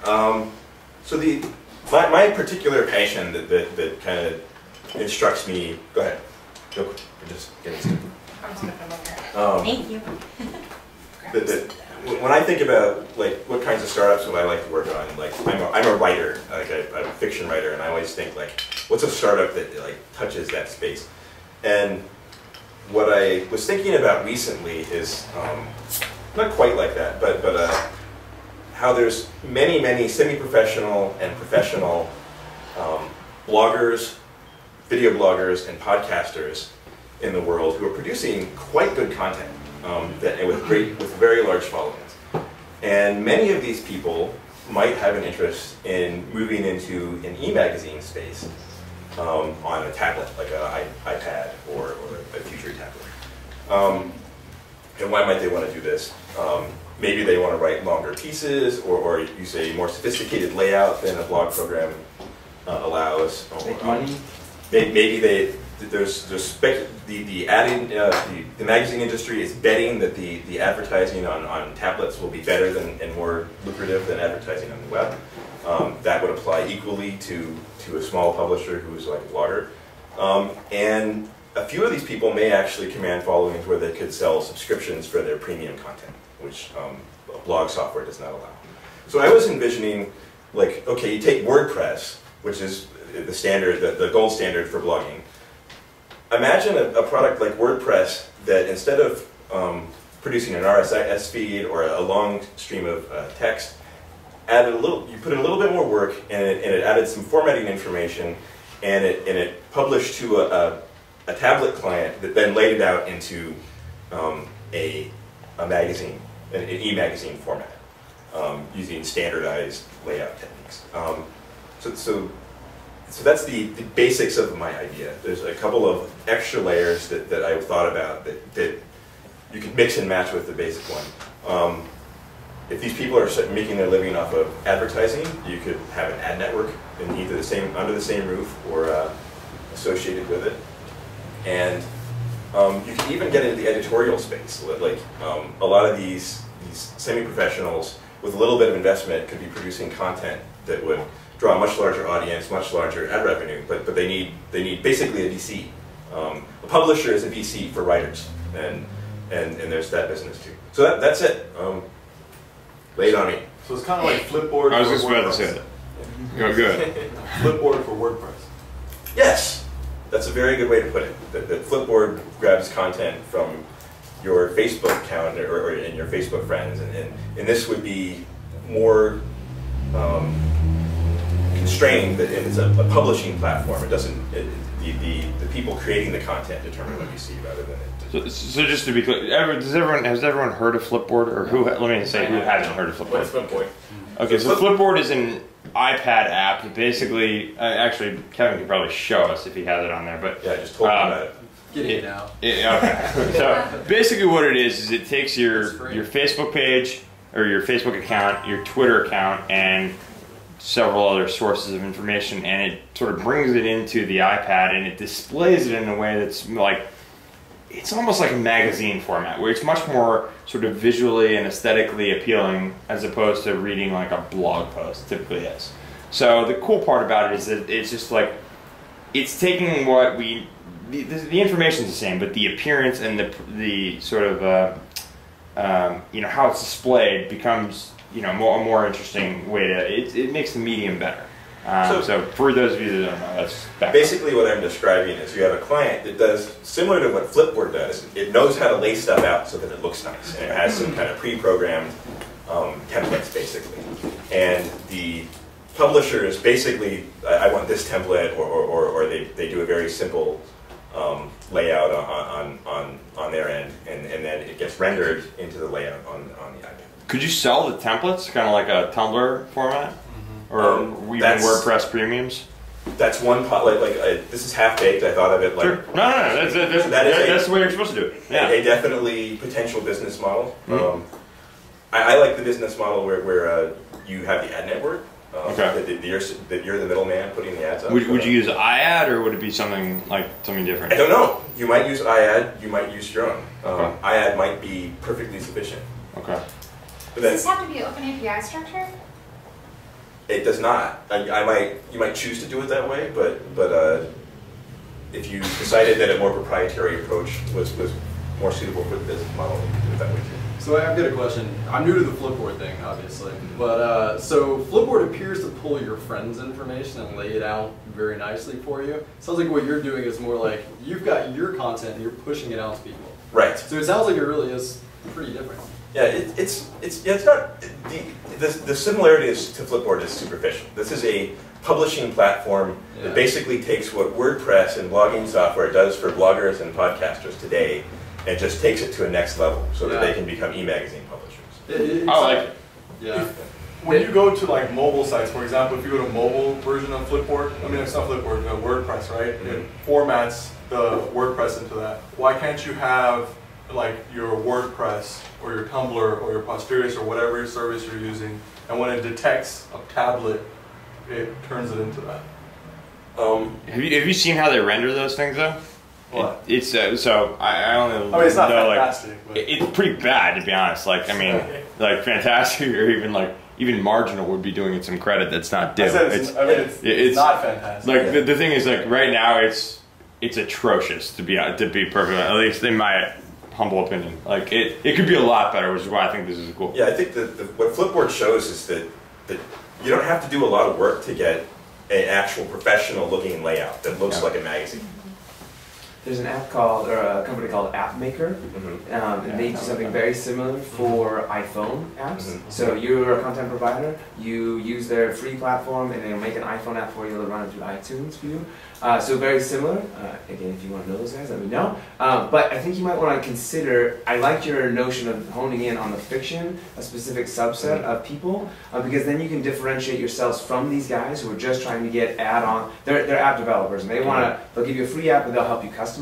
So my particular passion that kind of instructs me. Go ahead. Go. Just get it. Thank you. When I think about like what kinds of startups would I like to work on, like I'm a writer, like I'm a fiction writer, and I always think like, what's a startup that like touches that space? And what I was thinking about recently is not quite like that, but how there's many semi-professional and professional bloggers, video bloggers, and podcasters in the world who are producing quite good content with very large followings. And many of these people might have an interest in moving into an e-magazine space on a tablet, like an iPad or a future tablet. And why might they want to do this? Maybe they want to write longer pieces or use a more sophisticated layout than a blog program allows. Make money? Maybe the magazine industry is betting that the advertising on tablets will be better and more lucrative than advertising on the web. That would apply equally to a small publisher who's like a blogger. And a few of these people may actually command followings where they could sell subscriptions for their premium content, which blog software does not allow. So I was envisioning, like, okay, you take WordPress, which is the standard, the gold standard for blogging. Imagine a product like WordPress that instead of producing an RSS feed or a long stream of text, you put in a little bit more work, and it added some formatting information, and it published to a tablet client that then laid it out into a magazine, an e-magazine format, using standardized layout techniques. So that's the basics of my idea. There's a couple of extra layers that I've thought about that you can mix and match with the basic one. If these people are making their living off of advertising, you could have an ad network in either under the same roof or associated with it. And you can even get into the editorial space. Like a lot of these semi-professionals with a little bit of investment could be producing content that would draw a much larger audience, much larger ad revenue, but they need basically a VC. A publisher is a VC for writers, and there's that business too. So that's it. Lay it on me. So it's kind of like Flipboard. I was just about to say that. Go good. Flipboard for WordPress. Yes, that's a very good way to put it. That Flipboard grabs content from your Facebook account or in your Facebook friends, and this would be more constrained that it's a publishing platform. It doesn't. The people creating the content determine what you see rather than it. So just to be clear, has everyone heard of Flipboard, or who? Let me say who hasn't heard of Flipboard. What's Flipboard? Okay, so Flipboard is an iPad app that basically, actually, Kevin can probably show us if he has it on there, but yeah, just told me about it. Get it now. Okay. So basically, what it is it takes your Facebook page or your Facebook account, your Twitter account, and several other sources of information, and it sort of brings it into the iPad, and it displays it in a way that's like, it's almost like a magazine format, where it's much more sort of visually and aesthetically appealing as opposed to reading like a blog post typically is. So the cool part about it is that it's just like, it's taking what the information's the same, but the appearance and the sort of how it's displayed becomes a more interesting way to, it makes the medium better. So for those of you that don't know, that's background. Basically what I'm describing is you have a client that does similar to what Flipboard does. It knows how to lay stuff out so that it looks nice, and it has some kind of pre-programmed templates basically. And the publisher is basically, I want this template, or they do a very simple layout on their end, and then it gets rendered into the layout on the iPad. Could you sell the templates, kind of like a Tumblr format? Or even WordPress premiums? That's one this is half-baked. I thought of it like... Sure. No, that's the way you're supposed to do it. Yeah. A definitely potential business model. I like the business model where you have the ad network. Okay. That you're the middleman putting the ads up. Would you use iAd, or would it be something different? I don't know. You might use iAd. You might use your own. iAd might be perfectly sufficient. Okay. Does this have to be open API structure? It does not. You might choose to do it that way, but if you decided that a more proprietary approach was more suitable for the business model, you could do it that way too. So I've got a question. I'm new to the Flipboard thing, obviously, but so Flipboard appears to pull your friend's information and lay it out very nicely for you. Sounds like what you're doing is more like you've got your content and you're pushing it out to people. Right. So it sounds like it really is pretty different. Yeah, it's not the similarities to Flipboard is superficial. This is a publishing platform that basically takes what WordPress and blogging software does for bloggers and podcasters today, and just takes it to a next level so that they can become e-magazine publishers. When you go to like mobile sites, for example, if you go to mobile version of Flipboard, I mean it's not Flipboard, WordPress, right? It formats the WordPress into that. Why can't you have like your WordPress or your Tumblr or your Posterius or whatever service you're using, and when it detects a tablet, it turns it into that? Have you seen how they render those things though? What? It's so I don't know. I mean, it's not know, fantastic. Like, it's pretty bad to be honest. Like I mean, like fantastic or even marginal would be doing it some credit. That's not due. It's not fantastic. Like the thing is, like right now, it's atrocious to be perfect. At least in my humble opinion. Like it could be a lot better, which is why I think this is cool. Yeah, I think what Flipboard shows is that you don't have to do a lot of work to get an actual professional looking layout that looks like a magazine. There's an app called, or a company called App Maker, and they do something very similar for iPhone apps. So you're a content provider, you use their free platform, and they'll make an iPhone app for you, they'll run it through iTunes for you. So very similar. Again, if you want to know those guys, let me know. But I think you might want to consider, I like your notion of honing in on the fiction, a specific subset of people, because then you can differentiate yourselves from these guys who are just trying to get add-on, they're app developers, and they'll give you a free app, but they'll help you customize.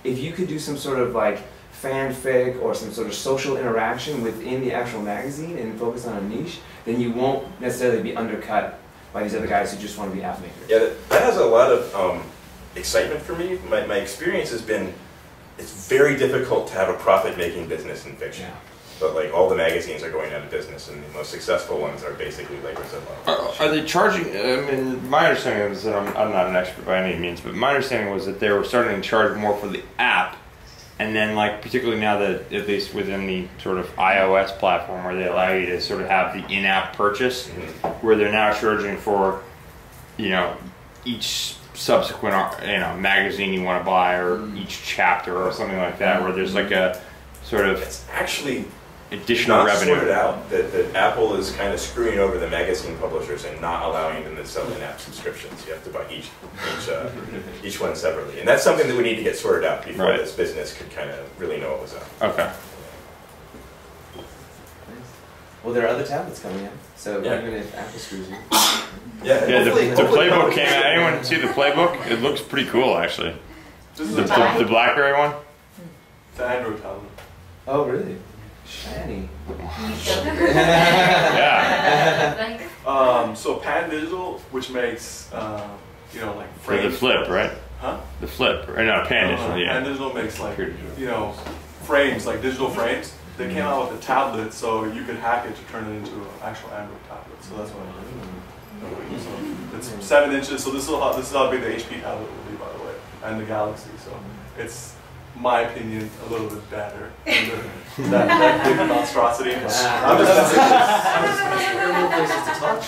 If you could do some sort of like fanfic or some sort of social interaction within the actual magazine and focus on a niche, then you won't necessarily be undercut by these other guys who just want to be app makers. Yeah, that has a lot of excitement for me. My experience has been, it's very difficult to have a profit-making business in fiction. Yeah. But like all the magazines are going out of business, and the most successful ones are basically labors of love. Are they charging? I mean, my understanding is that I'm not an expert by any means, but my understanding was that they were starting to charge more for the app, and then like particularly now that at least within the sort of iOS platform where they allow you to sort of have the in-app purchase, where they're now charging for, each subsequent magazine you want to buy or each chapter or something like that, where there's like a sort of it's actually additional revenue. Sorted out that Apple is kind of screwing over the magazine publishers and not allowing them to sell in-app subscriptions. You have to buy each one separately, and that's something that we need to get sorted out before this business could kind of really know what was up. Okay. Well, there are other tablets coming in, so even if Apple screws you. Yeah, the playbook came out. Anyone see the playbook? It looks pretty cool, actually. The BlackBerry one? It's an Android tablet. Oh, really? Shiny. Yeah. So Pan Digital, which makes like frames. The Flip, right? Huh? The Flip, or no, Pan Digital, yeah. Pan Digital makes like frames, like digital frames. They came out with a tablet, so you could hack it to turn it into an actual Android tablet. So that's what I'm doing. So it's 7 inches. So this is how big the HP tablet will be, by the way, and the Galaxy. So it's, my opinion, a little bit better than that big monstrosity. I'm just places to touch.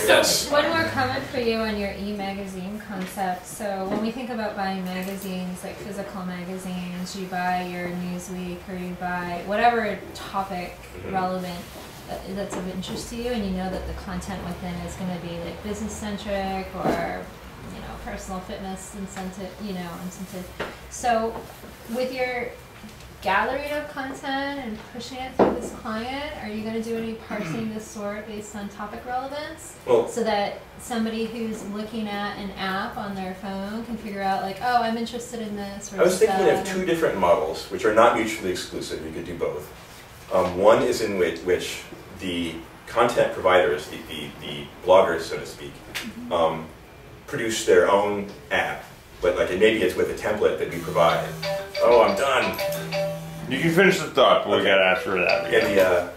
Yes. One more comment for you on your e-magazine concept. So when we think about buying magazines, like physical magazines, you buy your Newsweek or you buy whatever topic relevant that's of interest to you, and you know that the content within is going to be like business centric or personal fitness incentive. So with your gallery of content and pushing it through this client, are you going to do any parsing this sort based on topic relevance? So that somebody who's looking at an app on their phone can figure out like, oh, I'm interested in this. I was thinking of two different models, which are not mutually exclusive. You could do both. One is in which the content providers, the bloggers, so to speak, produce their own app, but maybe it's with a template that we provide. Oh, I'm done. You can finish the thought, but we got to ask for that.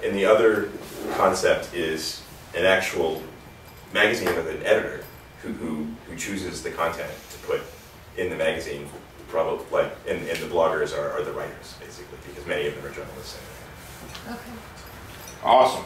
And the other concept is an actual magazine with an editor who chooses the content to put in the magazine. Probably like, and the bloggers are the writers basically, because many of them are journalists. Okay. Awesome.